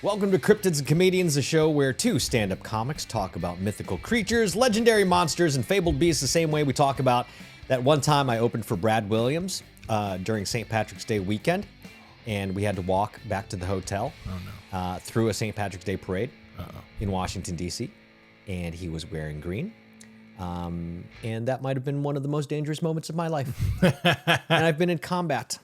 Welcome to Cryptids Comedians, the show where two stand-up comics talk about mythical creatures, legendary monsters, and fabled beasts the same way we talk about that one time I opened for Brad Williams during St. Patrick's Day weekend, and we had to walk back to the hotel through a St. Patrick's Day parade in Washington, D.C., and he was wearing green. And that might have been one of the most dangerous moments of my life. And I've been in combat.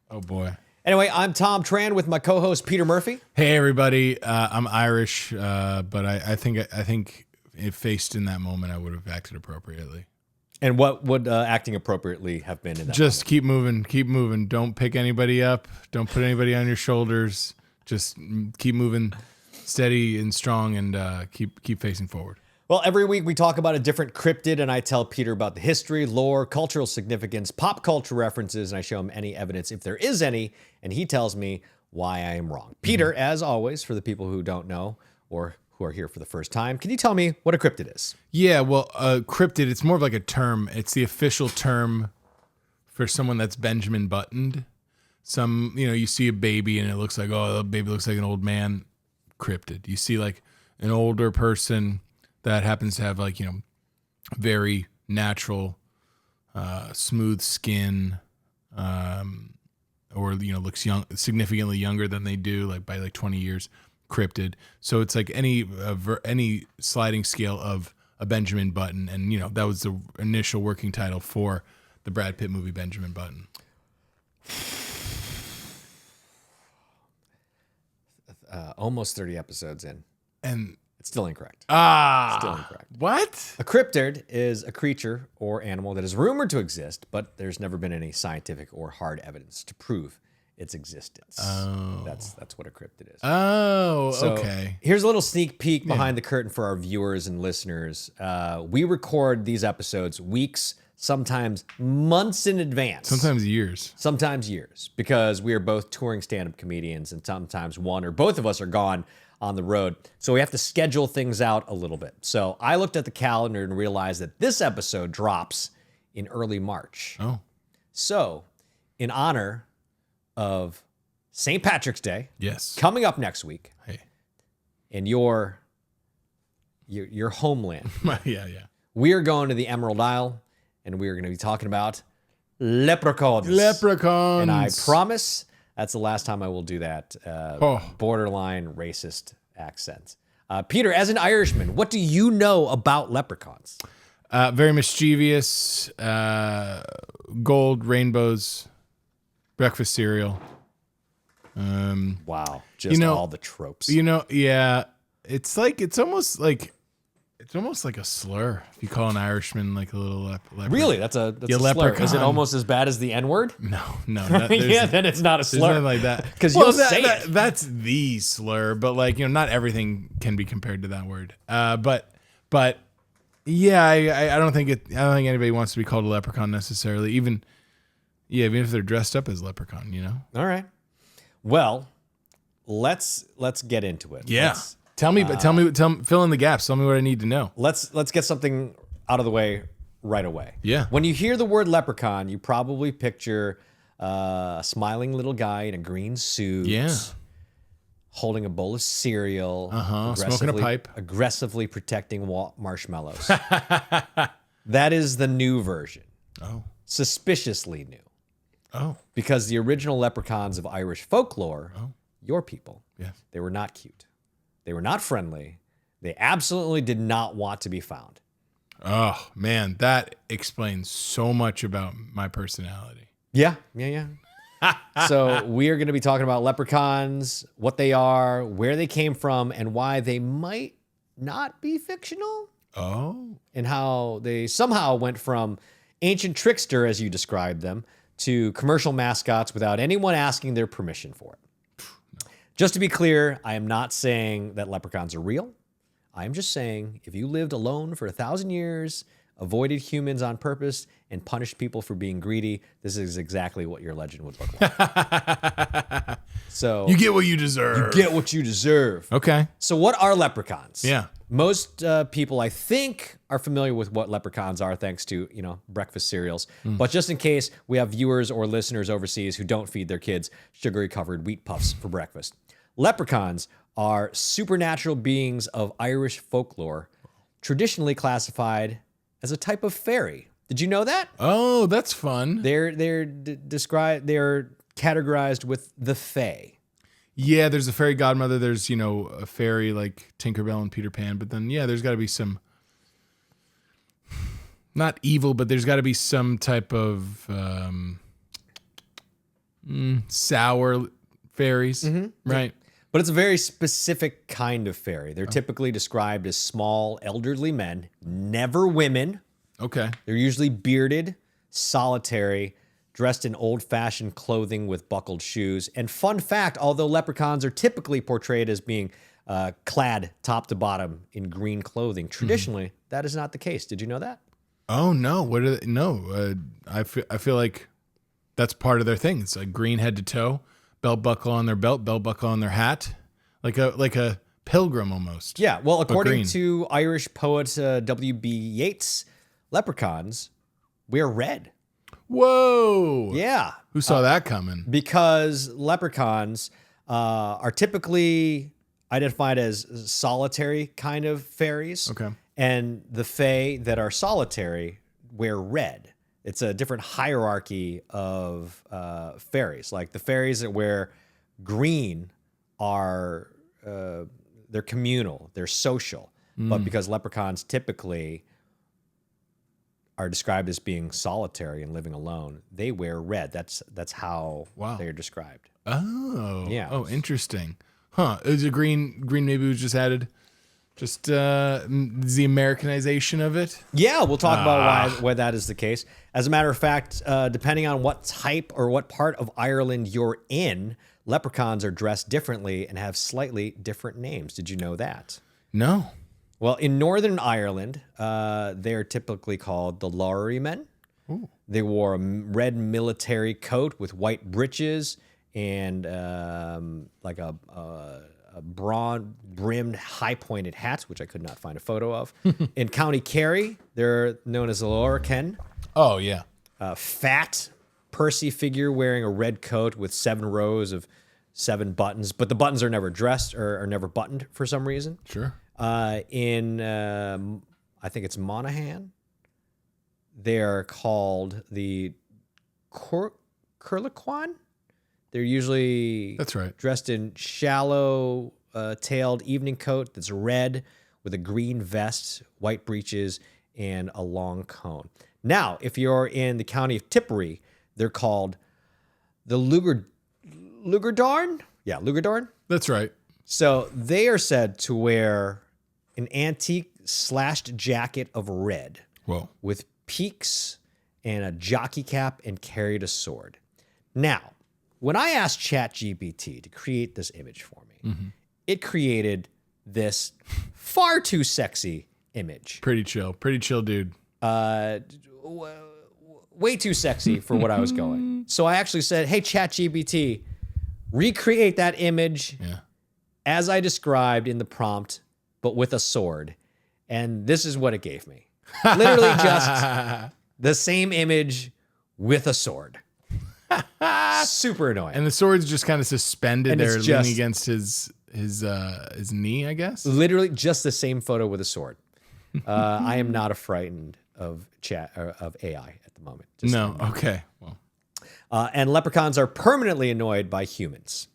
Oh, boy. Anyway, I'm Thom Tran with my co-host Peter Murphy. Hey, everybody. I'm Irish, but I think if faced in that moment, I would have acted appropriately. And what would acting appropriately have been in that Just moment? keep moving. Don't pick anybody up. Don't put anybody on your shoulders. Just keep moving steady and strong and keep facing forward. Well, every week we talk about a different cryptid, and I tell Peter about the history, lore, cultural significance, pop culture references, and I show him any evidence, if there is any, and he tells me why I am wrong. Peter, as always, for the people who don't know or who are here for the first time, can you tell me what a cryptid is? Yeah, well, cryptid, it's more of like a term. It's the official term for someone that's Benjamin Buttoned. You see a baby and it looks like, oh, the baby looks like an old man. Cryptid. You see like an older person that happens to have very natural, smooth skin, or looks young, significantly younger than they do, like by 20 years. Cryptid. So it's like any sliding scale of a Benjamin Button, and that was the initial working title for the Brad Pitt movie Benjamin Button. Almost 30 episodes in. And it's still incorrect. Still incorrect. What? A cryptid is a creature or animal that is rumored to exist, but there's never been any scientific or hard evidence to prove its existence. Oh. That's what a cryptid is. Oh, So, okay. Here's a little sneak peek behind the curtain for our viewers and listeners. We record these episodes weeks, sometimes months in advance. Sometimes years. Sometimes years, because we are both touring stand-up comedians, and sometimes one or both of us are gone on the road. So we have to schedule things out a little bit. So I looked at the calendar and realized that this episode drops in early March. Oh. So in honor of St. Patrick's Day, Yes. coming up next week, Hey. in your homeland, Yeah. we are going to the Emerald Isle, and we are going to be talking about leprechauns. Leprechauns. And I promise that's the last time I will do that borderline racist accent. Peter, as an Irishman, what do you know about leprechauns? Very mischievous, gold, rainbows, breakfast cereal. Wow, just all the tropes. Yeah, it's almost like a slur if you call an Irishman like a little leprechaun. Really? That's a slur. leprechaun. Is it almost as bad as the N-word? No. Yeah, then it's not a There's slur. nothing like that. Because you'll say it. That's the slur, but not everything can be compared to that word. But yeah, I don't think anybody wants to be called a leprechaun necessarily. Even if they're dressed up as leprechaun, All right. Well, let's get into it. Yeah. Tell me, fill in the gaps. Tell me what I need to know. Let's get something out of the way right away. Yeah. When you hear the word leprechaun, you probably picture a smiling little guy in a green suit. Yeah. Holding a bowl of cereal. Smoking a pipe. Aggressively protecting marshmallows. That is the new version. Oh. Suspiciously new. Oh. Because the original leprechauns of Irish folklore, your people, Yes. they were not cute. They were not friendly. They absolutely did not want to be found. Oh, man, that explains so much about my personality. Yeah. So we are going to be talking about leprechauns, what they are, where they came from, and why they might not be fictional. Oh. And how they somehow went from ancient trickster, as you described them, to commercial mascots without anyone asking their permission for it. Just to be clear, I am not saying that leprechauns are real. I am just saying if you lived alone for 1,000 years, avoided humans on purpose, and punished people for being greedy, this is exactly what your legend would look like. So You get what you deserve. You get what you deserve. Okay. So what are leprechauns? Yeah. Most people, I think, are familiar with what leprechauns are thanks to, breakfast cereals. But just in case we have viewers or listeners overseas who don't feed their kids sugary-covered wheat puffs for breakfast. Leprechauns are supernatural beings of Irish folklore, traditionally classified as a type of fairy. Did you know that? Oh, that's fun. They're categorized with the Fae. Yeah, there's a fairy godmother. There's, a fairy like Tinkerbell and Peter Pan. But then, there's got to be some, not evil, but there's got to be some type of sour fairies, right? But it's a very specific kind of fairy. They're typically described as small, elderly men, never women. Okay. They're usually bearded, solitary, dressed in old-fashioned clothing with buckled shoes. And fun fact, although leprechauns are typically portrayed as being clad top to bottom in green clothing, traditionally, that is not the case. Did you know that? Oh, no. What are they? No. I feel like that's part of their thing. It's like green head to toe, belt buckle on their belt buckle on their hat, like a pilgrim almost. Yeah, well, according to Irish poet W.B. Yeats, leprechauns wear red. Whoa. Yeah. Who saw that coming? Because leprechauns are typically identified as solitary kind of fairies. Okay. And the fae that are solitary wear red. It's a different hierarchy of fairies. Like the fairies that wear green are, they're communal, they're social. But because leprechauns typically are described as being solitary and living alone, they wear red. That's how they're described. Oh. Yeah. Oh, interesting. Huh. Is a green maybe was just added? Just the Americanization of it? Yeah, we'll talk about why that is the case. As a matter of fact, depending on what type or what part of Ireland you're in, leprechauns are dressed differently and have slightly different names. Did you know that? No. Well, in Northern Ireland, they're typically called the Lorrymen. Ooh. They wore a red military coat with white breeches and like a broad-brimmed, high-pointed hat, which I could not find a photo of. In County Kerry, they're known as the Lorcan. Oh, yeah. Fat, pursy figure wearing a red coat with 7 rows of 7 buttons, but the buttons are never dressed or are never buttoned for some reason. Sure. In I think it's Monaghan, they're called the Curliquan. They're usually That's right. dressed in shallow tailed evening coat that's red with a green vest, white breeches, and a long cone. Now, if you're in the county of Tipperary, they're called the Lugardarn. Yeah, Lugardarn. That's right. So they are said to wear an antique slashed jacket of red with peaks and a jockey cap and carried a sword. Now, when I asked ChatGPT to create this image for me, it created this far too sexy image. Pretty chill dude. Way too sexy for what I was going. So I actually said, hey, ChatGPT, recreate that image as I described in the prompt, but with a sword. And this is what it gave me. Literally just the same image with a sword. Super annoying. And the sword's just kind of suspended And there, it's leaning just- against his knee, I guess. Literally just the same photo with a sword. I am not frightened of AI at the moment. Just No. Okay. Well. And leprechauns are permanently annoyed by humans.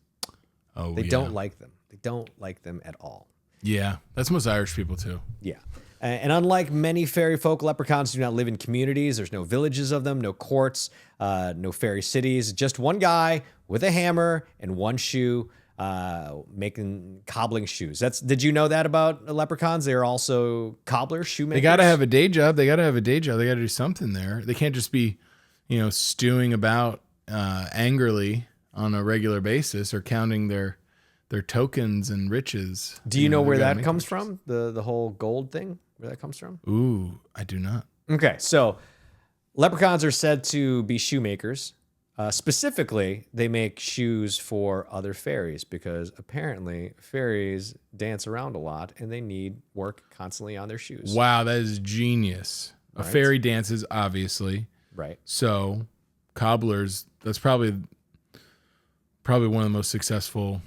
Oh, They don't like them. They don't like them at all. Yeah, that's most Irish people too. Yeah. And unlike many fairy folk, leprechauns do not live in communities. There's no villages of them, no courts, no fairy cities. Just one guy with a hammer and one shoe cobbling shoes. Did you know that about leprechauns? They're also cobblers, shoemakers. They got to have a day job. They got to do something there. They can't just be, stewing about angrily on a regular basis or counting their tokens and riches. Do you know where that comes from? The whole gold thing, where that comes from? Ooh, I do not. Okay, so leprechauns are said to be shoemakers. Specifically, they make shoes for other fairies because apparently fairies dance around a lot and they need work constantly on their shoes. Wow, that is genius. A fairy dances, obviously. Right. So cobblers, that's probably one of the most successful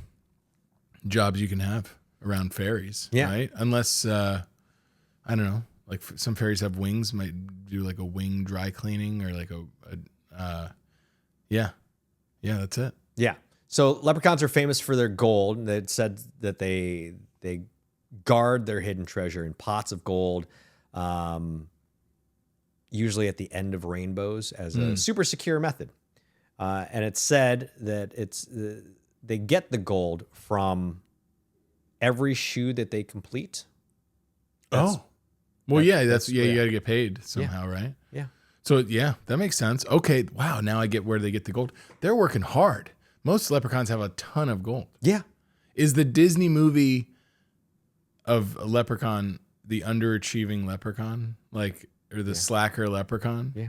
jobs you can have around fairies, Yeah. right? Unless, I don't know, like some fairies have wings, might do like a wing dry cleaning or like yeah, that's it. Yeah. So leprechauns are famous for their gold. It said that they guard their hidden treasure in pots of gold, usually at the end of rainbows as a super secure method. And it's said that they get the gold from every shoe that they complete. Well, you got to get paid somehow, Yeah. right? Yeah. So yeah, that makes sense. Okay, wow, now I get where they get the gold. They're working hard. Most leprechauns have a ton of gold. Yeah. Is the Disney movie of a leprechaun the underachieving leprechaun? Or the slacker leprechaun? Yeah.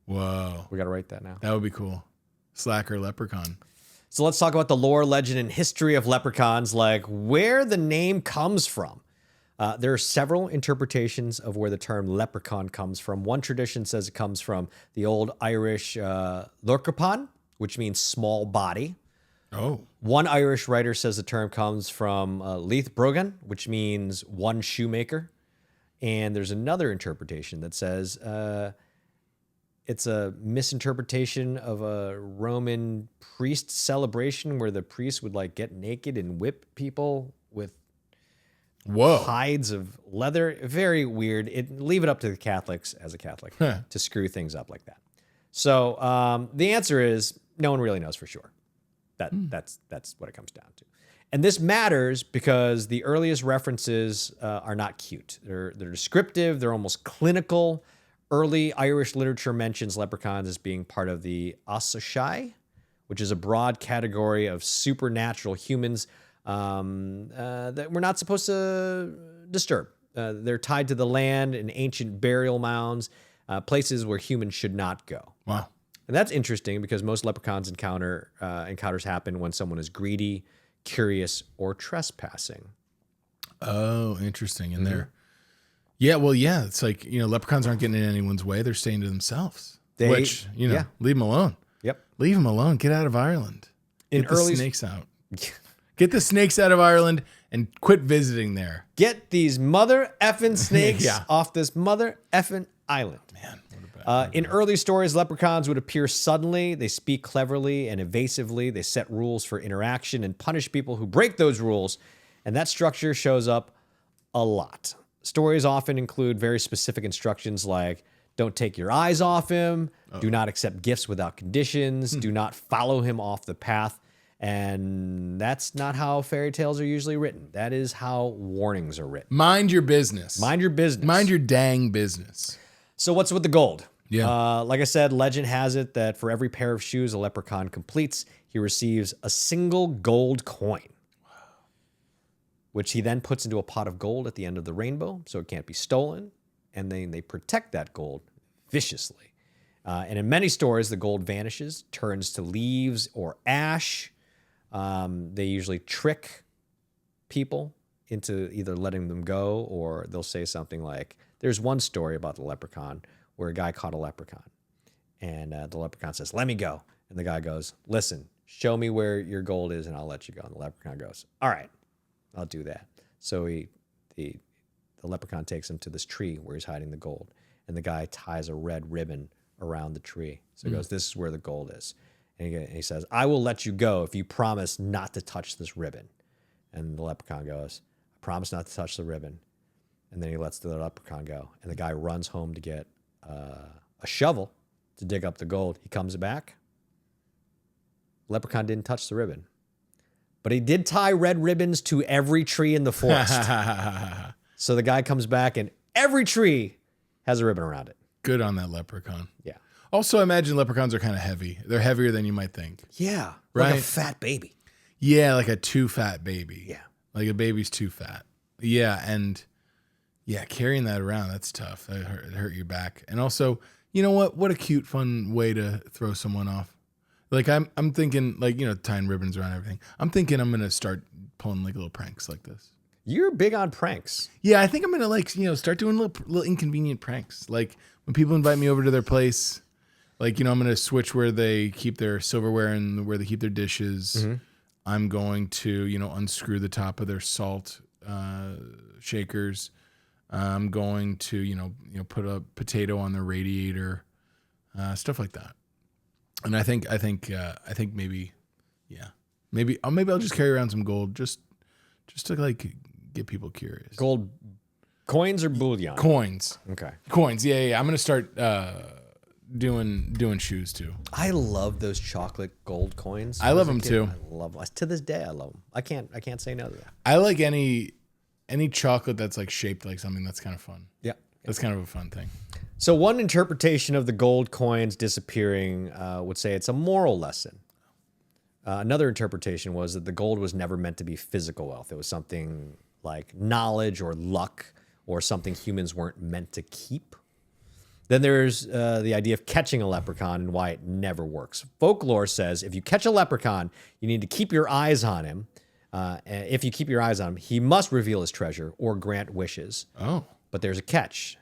Whoa. We got to write that now. That would be cool. Slacker leprechaun. So let's talk about the lore, legend, and history of leprechauns, like where the name comes from. There are several interpretations of where the term leprechaun comes from. One tradition says it comes from the old Irish lorcapan, which means small body. Oh. One Irish writer says the term comes from Leith Brogan, which means one shoemaker. And there's another interpretation that says it's a misinterpretation of a Roman priest celebration where the priest would like get naked and whip people with hides of leather. Very weird. Leave it up to the Catholics as a Catholic to screw things up like that. So the answer is no one really knows for sure. That's what it comes down to. And this matters because the earliest references are not cute. They're descriptive. They're almost clinical. Early Irish literature mentions leprechauns as being part of the Asashai, which is a broad category of supernatural humans that we're not supposed to disturb. They're tied to the land and ancient burial mounds, places where humans should not go. Wow. And that's interesting because most leprechauns encounters happen when someone is greedy, curious, or trespassing. Oh, interesting. And they're, it's like, leprechauns aren't getting in anyone's way. They're staying to themselves. Leave them alone. Yep. Leave them alone. Get out of Ireland. Get the early snakes out. Get the snakes out of Ireland and quit visiting there. Get these mother effing snakes off this mother effing island. Man. In early stories, leprechauns would appear suddenly. They speak cleverly and evasively. They set rules for interaction and punish people who break those rules. And that structure shows up a lot. Stories often include very specific instructions like, don't take your eyes off him, do not accept gifts without conditions, do not follow him off the path. And that's not how fairy tales are usually written. That is how warnings are written. Mind your business. Mind your business. Mind your dang business. So what's with the gold? Yeah. Like I said, legend has it that for every pair of shoes a leprechaun completes, he receives a single gold coin, which he then puts into a pot of gold at the end of the rainbow so it can't be stolen. And then they protect that gold viciously. And in many stories, the gold vanishes, turns to leaves or ash. They usually trick people into either letting them go, or they'll say something like, there's one story about the leprechaun where a guy caught a leprechaun. And the leprechaun says, let me go. And the guy goes, listen, show me where your gold is and I'll let you go. And the leprechaun goes, all right, I'll do that. So the leprechaun takes him to this tree where he's hiding the gold. And the guy ties a red ribbon around the tree. So he goes, this is where the gold is. And he says, I will let you go if you promise not to touch this ribbon. And the leprechaun goes, I promise not to touch the ribbon. And then he lets the leprechaun go. And the guy runs home to get a shovel to dig up the gold. He comes back. Leprechaun didn't touch the ribbon. But he did tie red ribbons to every tree in the forest. So the guy comes back and every tree has a ribbon around it. Good on that leprechaun. Yeah. Also, I imagine leprechauns are kind of heavy. They're heavier than you might think. Yeah. Right? Like a fat baby. Yeah, like a too fat baby. Yeah. Like a baby's too fat. Yeah, and carrying that around, that's tough. That hurt your back. And also, you know what? What a cute, fun way to throw someone off. Like I'm thinking, like, tying ribbons around everything. I'm thinking I'm gonna start pulling like little pranks like this. You're big on pranks. Yeah, I think I'm gonna start doing little inconvenient pranks. Like when people invite me over to their place, like I'm gonna switch where they keep their silverware and where they keep their dishes. I'm going to, unscrew the top of their salt shakers. I'm going to, put a potato on the radiator, stuff like that. And I think maybe, maybe I'll just carry around some gold just to like get people curious. Gold coins or bullion? Coins. Okay. Coins. Yeah. I'm gonna start doing shoes too. I love those chocolate gold coins. I love them too. I love them. To this day, I love them. I can't say no to that. I like any chocolate that's like shaped like something. That's kind of fun. Yeah. That's kind of a fun thing. So one interpretation of the gold coins disappearing would say it's a moral lesson. Another interpretation was that the gold was never meant to be physical wealth. It was something like knowledge or luck or something humans weren't meant to keep. Then there's the idea of catching a leprechaun and why it never works. Folklore says if you catch a leprechaun, you need to keep your eyes on him. If you keep your eyes on him, he must reveal his treasure or grant wishes. Oh. But there's a catch.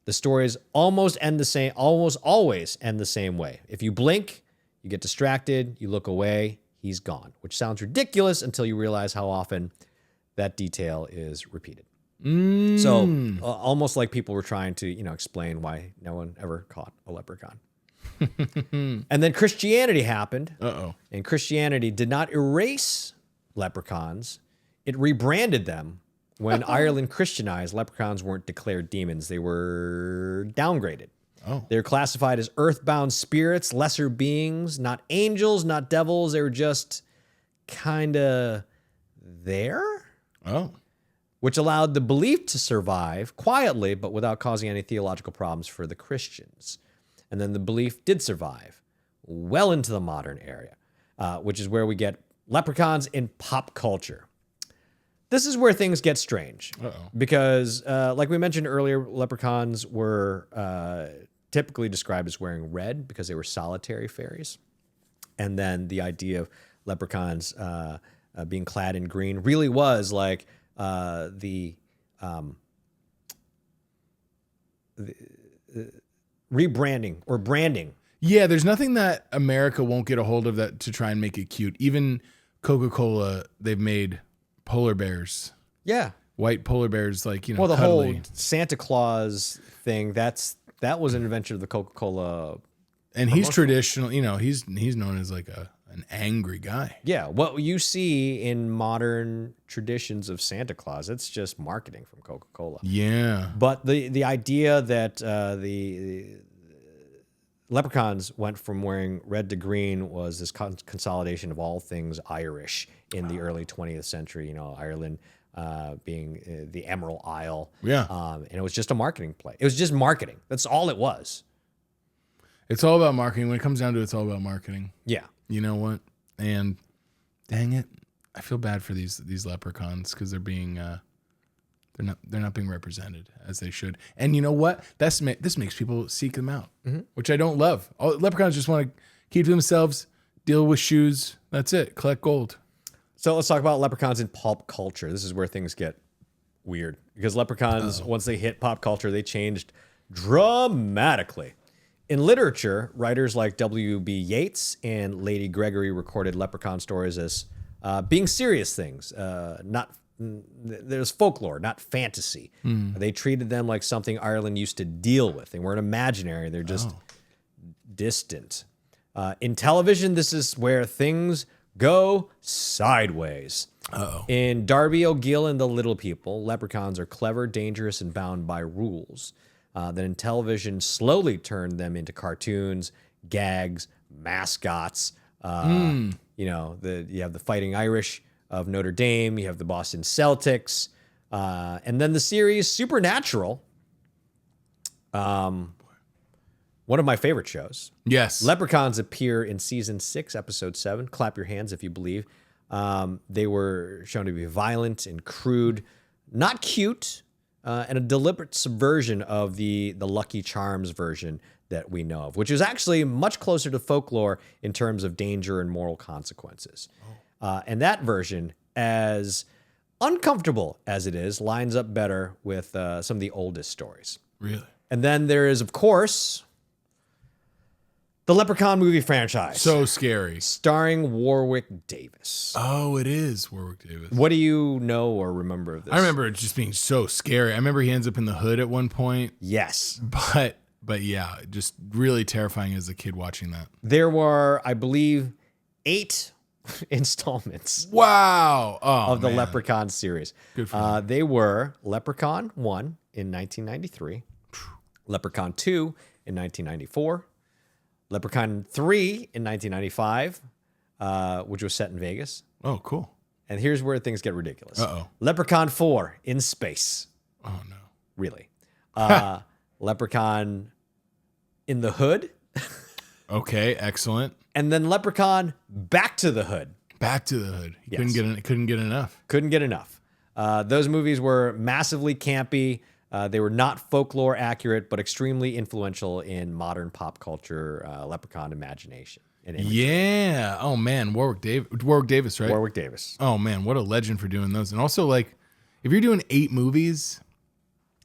The stories almost always end the same way. If you blink, you get distracted, you look away, he's gone, which sounds ridiculous until you realize how often that detail is repeated. So almost like people were trying to, explain why no one ever caught a leprechaun. And then Christianity happened. Uh-oh. And Christianity did not erase leprechauns. It rebranded them. When Ireland Christianized, leprechauns weren't declared demons. They were downgraded. Oh. They're classified as earthbound spirits, lesser beings, not angels, not devils. They were just kind of there. Oh. Which allowed the belief to survive quietly, but without causing any theological problems for the Christians. And then the belief did survive well into the modern era, which is where we get leprechauns in pop culture. This is where things get strange. Uh-oh. Because, like we mentioned earlier, leprechauns were typically described as wearing red because they were solitary fairies. And then the idea of leprechauns being clad in green really was like the rebranding or branding. Yeah, there's nothing that America won't get a hold of that to try and make it cute. Even Coca-Cola, they've made polar bears. Yeah. White polar bears, like, Well, the cuddly. whole Santa Claus thing, that was an invention of the Coca-Cola. And he's traditional, he's known as like an angry guy. Yeah, what you see in modern traditions of Santa Claus, it's just marketing from Coca-Cola. Yeah. But the idea that the leprechauns went from wearing red to green was this consolidation of all things Irish in the early 20th century. Ireland being the Emerald Isle. Yeah. And it was just a marketing play. It was just marketing. That's all it was. It's all about marketing. When it comes down to it, it's all about marketing. Yeah. You know what? And dang it, I feel bad for these leprechauns because they're being they're not being represented as they should. And you know what? This makes people seek them out, which I don't love. Leprechauns just want to keep to themselves, deal with shoes. That's it. Collect gold. So let's talk about leprechauns in pop culture. This is where things get weird because leprechauns, once they hit pop culture, they changed dramatically. In literature, writers like W.B. Yeats and Lady Gregory recorded leprechaun stories as being serious things. There's folklore, not fantasy. They treated them like something Ireland used to deal with. They weren't imaginary. They're just distant. In television, this is where things go sideways. Uh-oh. In Darby O'Gill and the Little People, leprechauns are clever, dangerous, and bound by rules. Then in television, slowly turned them into cartoons, gags, mascots. You have the Fighting Irish of Notre Dame. You have the Boston Celtics. And then the series Supernatural. One of my favorite shows. Yes. Leprechauns appear in season 6, episode 7. Clap your hands if you believe. They were shown to be violent and crude, not cute, and a deliberate subversion of the Lucky Charms version that we know of, which is actually much closer to folklore in terms of danger and moral consequences. And that version, as uncomfortable as it is, lines up better with some of the oldest stories. Really? And then there is, of course, The Leprechaun movie franchise. So scary. Starring Warwick Davis. Oh, it is Warwick Davis. What do you know or remember of this? I remember it just being so scary. I remember he ends up in the hood at one point. Yes. But yeah, just really terrifying as a kid watching that. There were, I believe, 8 installments Wow. of the man. Leprechaun series. Good for him. They were Leprechaun 1 in 1993, Leprechaun 2 in 1994, Leprechaun 3 in 1995, which was set in Vegas. Oh, cool. And here's where things get ridiculous. Uh-oh. Leprechaun 4 in space. Oh, no. Really. Leprechaun in the hood. Okay, excellent. And then Leprechaun back to the hood. Back to the hood. He Yes. couldn't get enough. Couldn't get enough. Those movies were massively campy. They were not folklore accurate, but extremely influential in modern pop culture, Leprechaun imagination. And imagery. Yeah. Oh man, Warwick Davis, right? Warwick Davis. Oh man, what a legend for doing those. And also, like, if you're doing 8 movies,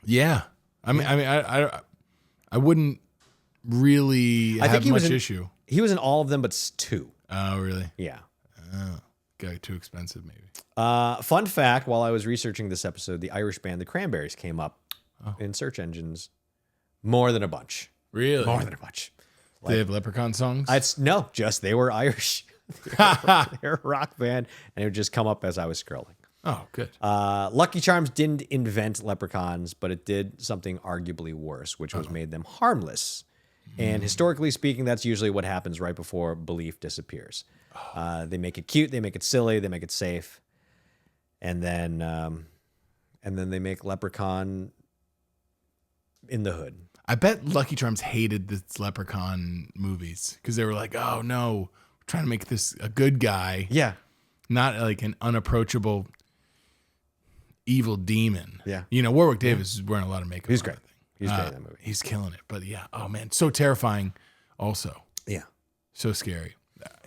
yeah. I wouldn't really have much issue. He was in all of them, but 2. Oh, really? Yeah. Oh, got too expensive, maybe. Fun fact: while I was researching this episode, the Irish band The Cranberries came up in search engines more than a bunch. Really? More than a bunch. They have Leprechaun songs? No, just they were Irish. They're a rock band, and it would just come up as I was scrolling. Oh, good. Lucky Charms didn't invent leprechauns, but it did something arguably worse, which was made them harmless. And historically speaking, that's usually what happens right before belief disappears. They make it cute, they make it silly, they make it safe, and then they make Leprechaun in the hood. I bet Lucky Charms hated the Leprechaun movies because they were like, "Oh no, we're trying to make this a good guy, Yeah, not like an unapproachable evil demon." Yeah. You know, Warwick Davis is wearing a lot of makeup. He's on great. that thing. He's great in that movie. He's killing it. But yeah, oh man, so terrifying. Also, Yeah. so scary.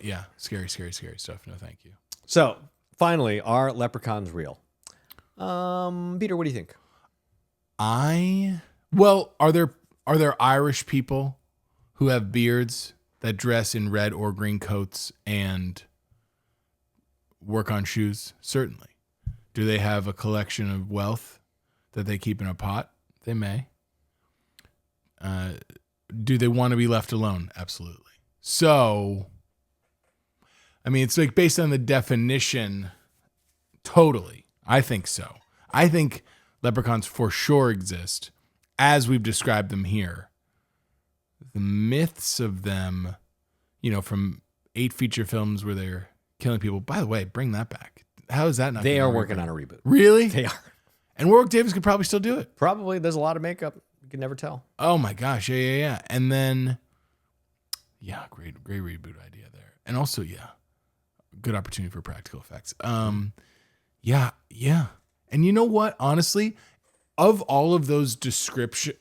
Yeah, scary stuff. No, thank you. So finally, are leprechauns real? Peter, what do you think? Well, are there Irish people who have beards that dress in red or green coats and work on shoes? Certainly. Do they have a collection of wealth that they keep in a pot? They may. Do they want to be left alone? Absolutely. So, I mean, it's like based on the definition, totally. I think so. I think leprechauns for sure exist, as we've described them here. The myths of them, you know, from 8 feature films where they're killing people. By the way, bring that back. How is that not? They are working on a reboot. Really? They are. And Warwick Davis could probably still do it. Probably. There's a lot of makeup. You can never tell. Oh my gosh, yeah. And then, yeah, great reboot idea there. And also, yeah, good opportunity for practical effects. Yeah. And you know what? Honestly, of all of those descriptive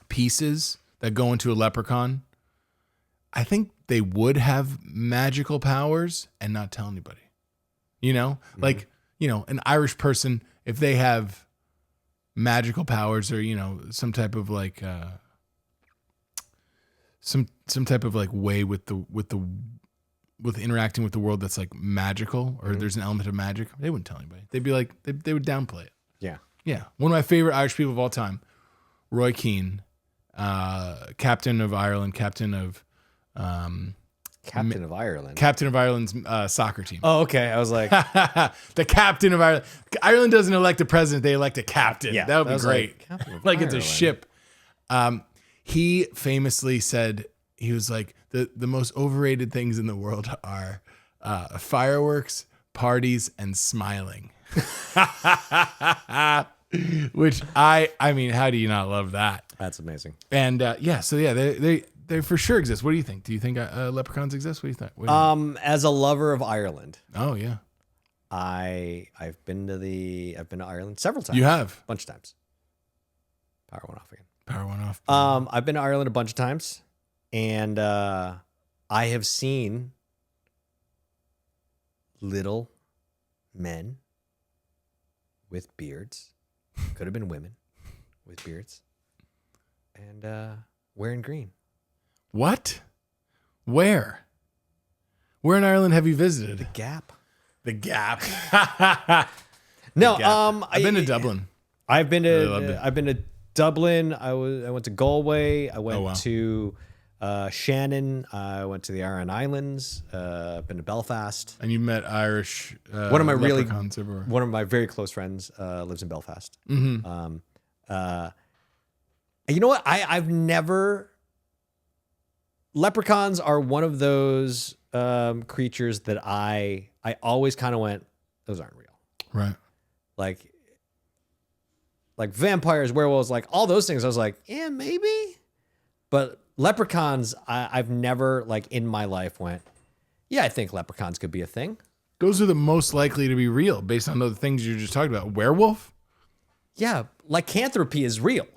pieces that go into a leprechaun, I think they would have magical powers and not tell anybody. You know, like, you know, an Irish person, if they have magical powers or, you know, some type of like some type of like way with interacting with the world that's like magical, or there's an element of magic, they wouldn't tell anybody. They'd be like, they would downplay it. Yeah. Yeah. One of my favorite Irish people of all time, Roy Keane, captain of Ireland, captain of Ireland's soccer team. Oh, okay. I was like, The captain of Ireland. Ireland doesn't elect a president; they elect a captain. Yeah, that would that be was great. like, Captain of Like it's a Ireland. ship. He famously said, he was like, the most overrated things in the world are fireworks, parties, and smiling. Which I mean, how do you not love that? that's amazing. And they for sure exist. What do you think? Do you think leprechauns exist? What do you think? What do you think? As a lover of Ireland, Oh yeah, I've been to Ireland several times. you have. A bunch of times. Power went off again. Power went off. I've been to Ireland a bunch of times, and I have seen little men with beards. Could have been women with beards, and wearing green. What? Where? Where in Ireland have you visited? Gap. The Gap. No, Gap. I've been to Dublin. I've been Really to I've been to Dublin. I went to Galway. I went to Shannon. I went to the Aran Islands. I've been to Belfast. And you met Irish One of my leprechauns everywhere. one of my very close friends lives in Belfast. You know what? I've never. Leprechauns are one of those creatures that I always kind of went, those aren't real. Right. Like vampires, werewolves, like all those things. I was like, yeah, maybe. But leprechauns, I've never like in my life went, yeah, I think leprechauns could be a thing. Those are the most likely to be real based on the things you just talked about. Werewolf? Yeah, lycanthropy is real.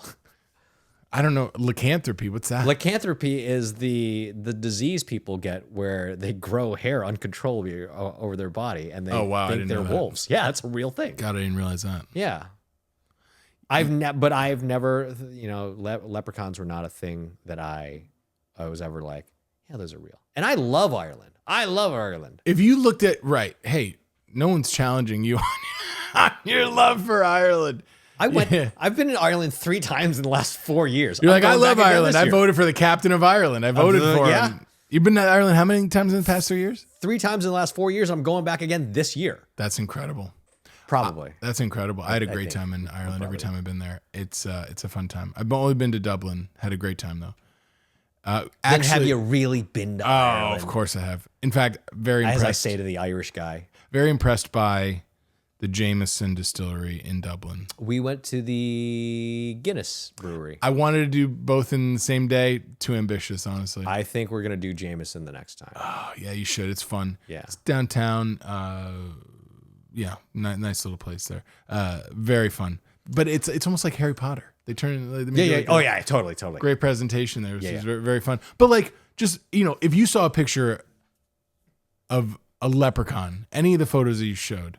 I don't know. Lycanthropy, what's that? Lycanthropy is the disease people get where they grow hair uncontrollably over their body and they think they're wolves. Yeah, that's a real thing. God, I didn't realize that. Yeah. I've never, leprechauns were not a thing that I was ever like, yeah, those are real. And I love Ireland. I love Ireland. If you looked at, right, hey, no one's challenging you on your love for Ireland. I've been in Ireland 3 times in the last 4 years. You're like, I love Ireland. I voted for the captain of Ireland. I voted for him. You've been to Ireland how many times in the past 3 years? 3 times in the last 4 years. I'm going back again this year. That's incredible. Probably. That's incredible. I had a great time in Ireland every time I've been there. It's a fun time. I've only been to Dublin. Had a great time though. Actually, have you really been to Ireland? Oh, of course I have. In fact, very impressed. As I say to the Irish guy. Very impressed by the Jameson distillery in Dublin. We went to the Guinness brewery. I wanted to do both in the same day. Too ambitious, honestly. I think we're going to do Jameson the next time. Oh, yeah, you should. It's fun. Yeah. It's downtown. Yeah, nice little place there. Very fun. But it's almost like Harry Potter. They turn. Yeah. Oh, yeah. Totally. Great presentation there. It was very, very fun. But like, just, if you saw a picture of a leprechaun, any of the photos that you showed.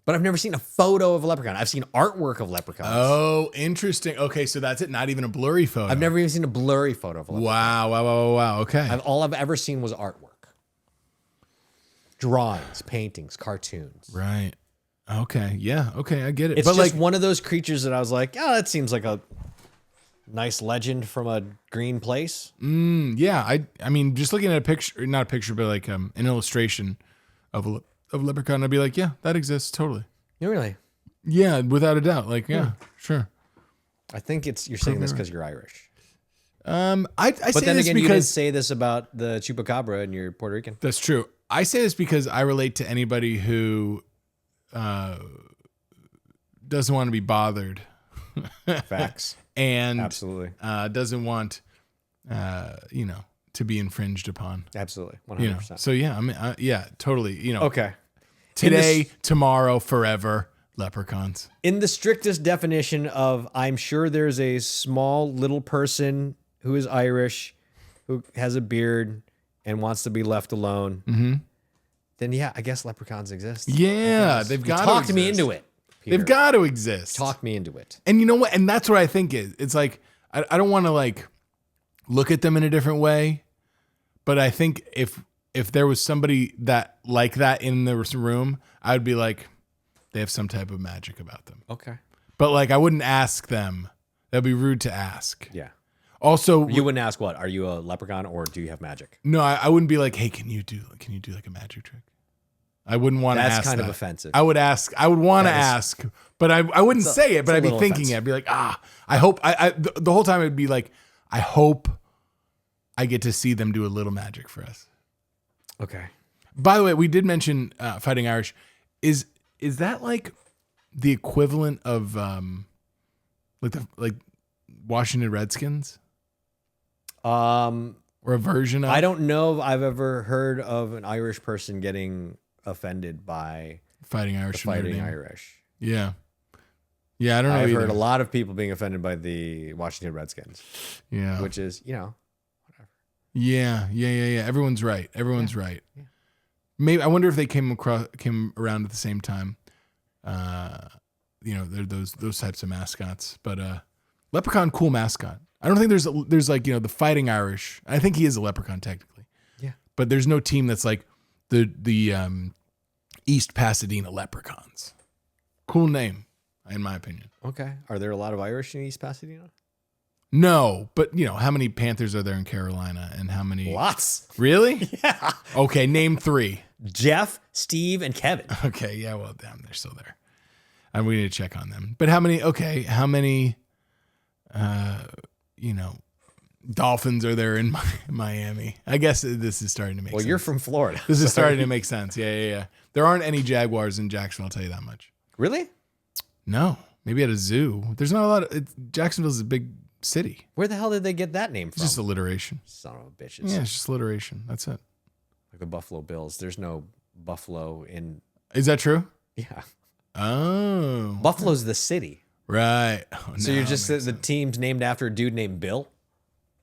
But I've never seen a photo of a leprechaun. I've seen artwork of leprechauns. Oh, interesting. Okay, so that's it. Not even a blurry photo. I've never even seen a blurry photo of a leprechaun. Wow. Okay. All I've ever seen was artwork. Drawings, paintings, cartoons. Right. Okay. Yeah. Okay. I get it. It's but just like one of those creatures that I was like, oh, that seems like a nice legend from a green place. Yeah. I mean, just looking at a picture, not a picture, but like an illustration of a leprechaun, I'd be like, yeah, that exists totally. Really? Yeah, without a doubt. Like, yeah, sure. I think you're saying this because you're Irish. I but say then this again, you didn't because say this about the chupacabra and you're Puerto Rican. That's true. I say this because I relate to anybody who doesn't want to be bothered. Facts. And absolutely doesn't want, to be infringed upon. Absolutely. 100%. So yeah, I mean, yeah, totally. Okay. Today, tomorrow, forever, leprechauns. In the strictest definition of, I'm sure there's a small little person who is Irish, who has a beard and wants to be left alone. Mm-hmm. Then yeah, I guess leprechauns exist. Yeah, they've got to talk me into it. Peter. They've got to exist. Talk me into it. And you know what? And that's what I think is. It's like I don't want to like look at them in a different way, but I think if there was somebody that like that in the room, I would be like, they have some type of magic about them. Okay. But like, I wouldn't ask them. That'd be rude to ask. Yeah. Also, you wouldn't ask what? Are you a leprechaun or do you have magic? No, I wouldn't be like, hey, can you do like a magic trick? I wouldn't want to ask. That's kind that. of offensive. I would ask. I would want to ask, but I wouldn't say it. But I'd be thinking offensive. it. I'd be like, I hope. The whole time I'd be like, I hope I get to see them do a little magic for us. Okay. By the way, we did mention Fighting Irish. Is that like the equivalent of like Washington Redskins? Or a version of? I don't know if I've ever heard of an Irish person getting offended by Fighting Irish. Fighting Irish. Yeah. Yeah, I don't know. I've either. heard a lot of people being offended by the Washington Redskins. Yeah. Which is, whatever. Yeah. Everyone's right. Right. Yeah. Maybe I wonder if they came around at the same time. They're those types of mascots. But Leprechaun, cool mascot. I don't think there's like, the Fighting Irish. I think he is a leprechaun technically. Yeah. But there's no team that's like the East Pasadena Leprechauns. Cool name, in my opinion. Okay. Are there a lot of Irish in East Pasadena? No, but how many Panthers are there in Carolina and how many? Lots. Really? Yeah. Okay, name 3. Jeff, Steve, and Kevin. Okay, yeah, well, damn, they're still there. And we need to check on them. But how many, Dolphins are there in Miami? I guess this is starting to make sense. Well, you're from Florida. This is starting to make sense. Yeah. There aren't any Jaguars in Jacksonville, I'll tell you that much. Really? No, maybe at a zoo. There's not a lot. Jacksonville's a big city. Where the hell did they get that name from? It's just alliteration. Son of a bitches. Yeah, it's just alliteration. That's it. Like the Buffalo Bills. There's no Buffalo in... Is that true? Yeah. Oh. Buffalo's the city. Right. Oh, So you're just the team's named after a dude named Bill?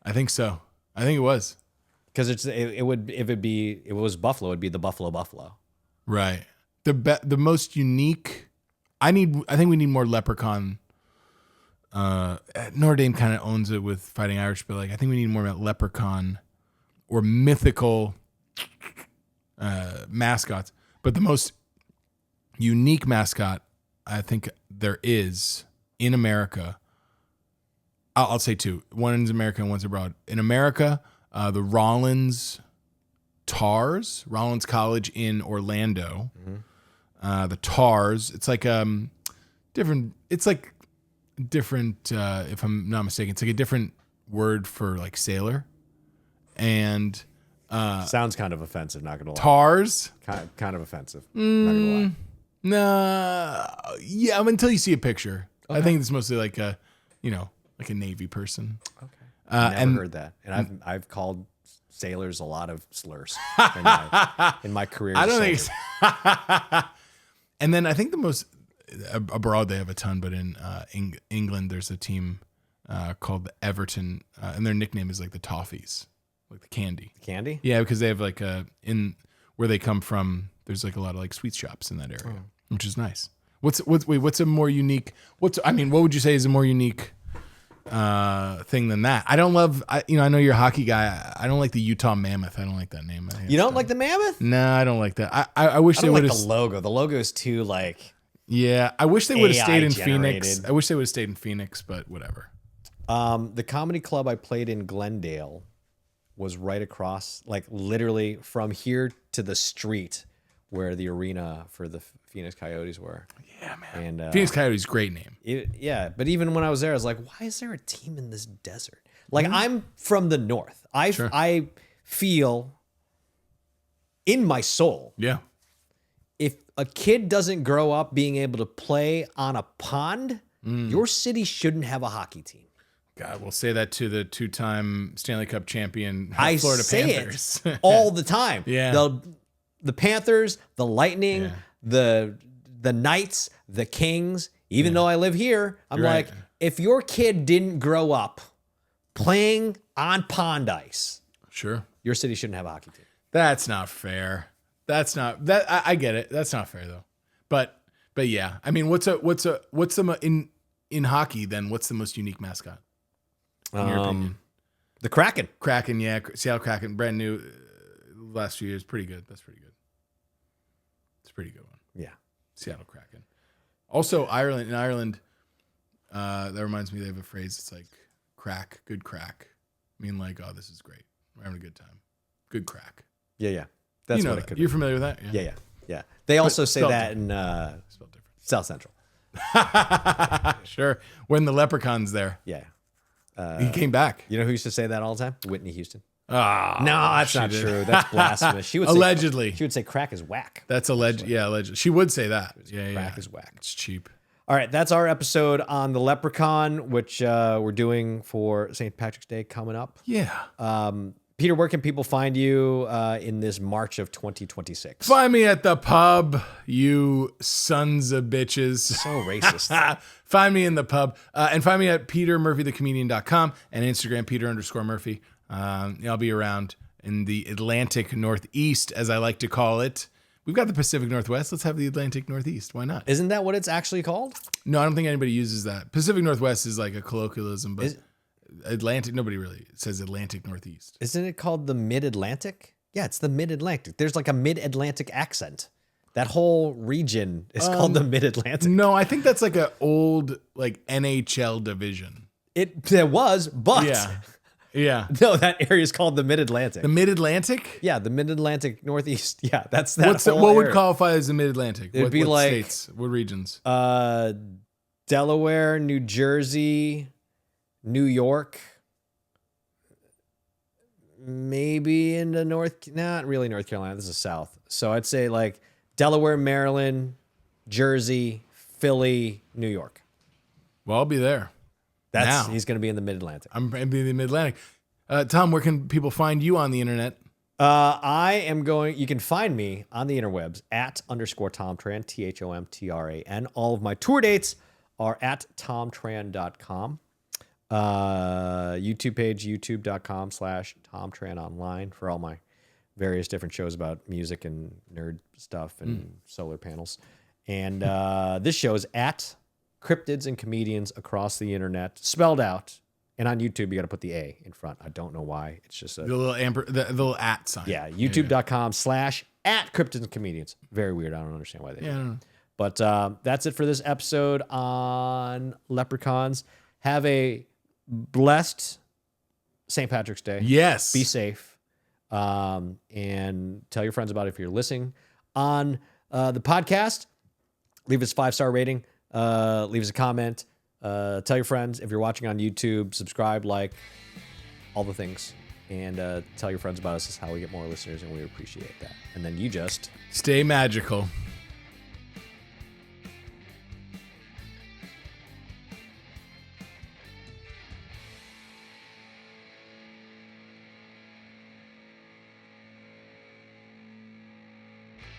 I think so. I think it was. Because it would, if it was Buffalo, it'd be the Buffalo. Right. The most unique... I think we need more Leprechaun. Notre Dame kind of owns it with Fighting Irish, but like I think we need more Leprechaun or mythical mascots. But the most unique mascot I think there is in America, I'll say 2. One is America and one's abroad. In America, the Rollins College in Orlando. Mm-hmm. The Tars, it's like different. It's like different. If I'm not mistaken, it's like a different word for like sailor, and sounds kind of offensive. Not gonna lie. Tars, kind of offensive. Not gonna lie. Nah, yeah. Until you see a picture, okay. I think it's mostly like a, like a Navy person. Okay, never heard that, and I've called sailors a lot of slurs in my career. I don't think. And then I think the most abroad they have a ton, but in England there's a team called the Everton, and their nickname is like the Toffees, like the candy. Candy? Yeah, because they have like in where they come from. There's like a lot of like sweet shops in that area, which is nice. What's a more unique? What would you say is a more unique thing than that? I don't love. I know you're a hockey guy. I don't like the Utah Mammoth. I don't like that name. You don't like the Mammoth? No, I don't like that. I wish they would have the logo. The logo is too like. Yeah, I wish they would have stayed in generated. Phoenix. I wish they would have stayed in Phoenix, but whatever. The comedy club I played in Glendale was right across, like literally from here to the street where the arena for the Phoenix Coyotes were. Yeah, man. And Phoenix Coyotes, great name. Yeah, but even when I was there, I was like, why is there a team in this desert? Like, I'm from the north. I feel in my soul. Yeah. If a kid doesn't grow up being able to play on a pond, your city shouldn't have a hockey team. God, we'll say that to the 2-time Stanley Cup champion I Florida say Panthers. It all the time. Yeah. The Panthers, the Lightning, the Knights, the Kings. Even though I live here, I'm like, if your kid didn't grow up playing on pond ice, sure, your city shouldn't have a hockey team. That's not fair. That's not that. I get it. That's not fair though. But yeah, I mean, what's the in hockey then? What's the most unique mascot? In your opinion? The Kraken. Kraken, yeah, Seattle Kraken, brand new. Last few years, pretty good. That's pretty good. It's a pretty good one. Yeah, Seattle Kraken. Also, Ireland. In Ireland, that reminds me. They have a phrase. It's like crack, good crack. I mean, like, oh, this is great. We're having a good time. Good crack. Yeah. That's what it could be. You're familiar with that? Yeah. They also say that different. in Spelled different. South Central. Sure. When the Leprechaun's there. Yeah. He came back. You know who used to say that all the time? Whitney Houston. Ah, no, that's not true. That's blasphemous. She would allegedly. She would say crack is whack. That's alleged. Yeah, allegedly. She would say that. Crack is whack. It's cheap. All right, that's our episode on the Leprechaun, which we're doing for St. Patrick's Day coming up. Yeah. Peter, where can people find you in this March of 2026? Find me at the pub, you sons of bitches. So racist. Find me in the pub. And find me at petermurphythecomedian.com and Instagram, Peter_Murphy. I'll be around in the Atlantic Northeast, as I like to call it. We've got the Pacific Northwest. Let's have the Atlantic Northeast. Why not? Isn't that what it's actually called? No, I don't think anybody uses that. Pacific Northwest is like a colloquialism, but Atlantic, nobody really says Atlantic Northeast. Isn't it called the Mid-Atlantic? Yeah, it's the Mid-Atlantic. There's like a Mid-Atlantic accent. That whole region is called the Mid-Atlantic. No, I think that's like an old like NHL division. It was, but Yeah. no, that area is called the Mid-Atlantic. The Mid-Atlantic? Yeah, the Mid-Atlantic Northeast. Yeah, that's that. What would qualify as the Mid-Atlantic? It'd be what like states? What regions? Delaware, New Jersey, New York, maybe into not really North Carolina. This is South. So I'd say like Delaware, Maryland, Jersey, Philly, New York. Well, I'll be there. He's going to be in the Mid-Atlantic. I'm going to be in the Mid-Atlantic. Tom, where can people find you on the internet? You can find me on the interwebs at _Thom Tran, THOMTRAN. All of my tour dates are at thomtran.com. YouTube page, youtube.com/TomTranOnline for all my various different shows about music and nerd stuff and solar panels. And this show is at Cryptids and Comedians across the internet, spelled out. And on YouTube, you got to put the A in front. I don't know why. It's just the little at sign. Yeah, youtube.com/@Cryptids and Comedians. Very weird. I don't understand why they do it. I don't know. But that's it for this episode on Leprechauns. Have a blessed St. Patrick's Day. Yes. Be safe. And tell your friends about it if you're listening on the podcast. Leave us a 5-star rating. Leave us a comment. Tell your friends if you're watching on YouTube. Subscribe, like, all the things. And tell your friends about us. This is how we get more listeners, and we appreciate that. And then you just stay magical.